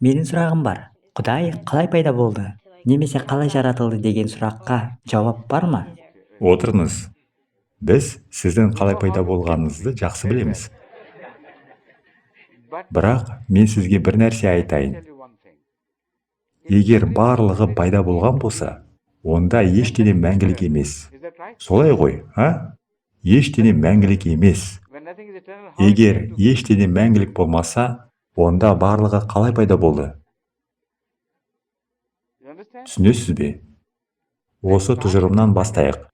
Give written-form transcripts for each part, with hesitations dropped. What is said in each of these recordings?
Менің сұрағым бар. Құдай қалай пайда болды? Немесе қалай жаратылды деген сұраққа жауап бар ма? Отырыңыз. Біз сіздің қалай пайда болғаныңызды жақсы білеміз. Бірақ мен сізге бір нәрсе айтайын. Егер барлығы пайда болған болса, онда ештеңе мәңгілік емес. Солай ғой, Ештеңе мәңгілік емес. Егер ештеңе мәңгілік болмаса, онда барлығы қалай пайда болды? Түсінесіз бе? Осы тұжырымнан бастайық.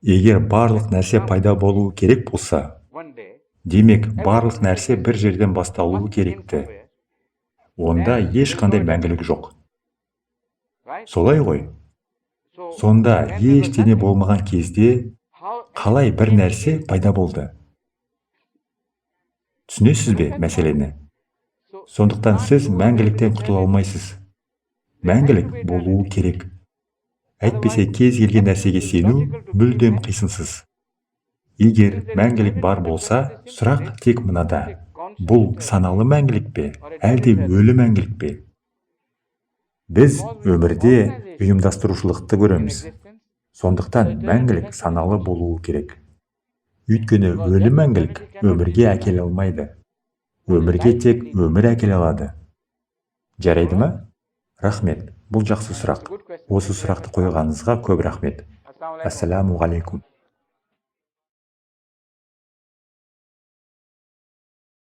Егер барлық нәрсе пайда болуы керек болса, демек барлық нәрсе бір жерден басталуы керекті. Онда ешқандай мәңгілік жоқ. Солай ғой? Сонда ештеңе болмаған кезде қалай бір нәрсе пайда болды? Түсінесіз бе мәселені? Сондықтан сіз мәңгіліктен құтыла алмайсыз. Мәңгілік болуы керек. Әйтпесе кез келген нәрсеге сену мүлдем қисынсыз. Егер мәңгілік бар болса, сұрақ тек мынада. Бұл саналы мәңгілік пе, әлде өлі мәңгілік пе? Біз өмірде ұйымдастырушылықты көреміз. Сондықтан мәңгілік саналы болуы керек. Өйткені өлі мәңгілік өмірге әкеле алмайды. Өмірге тек өмір әкеле алады. Жарайды ма? Рахмет, бұл жақсы сұрақ. Осы сұрақты қойғаныңызға көп рахмет. Ассаламу алейкум.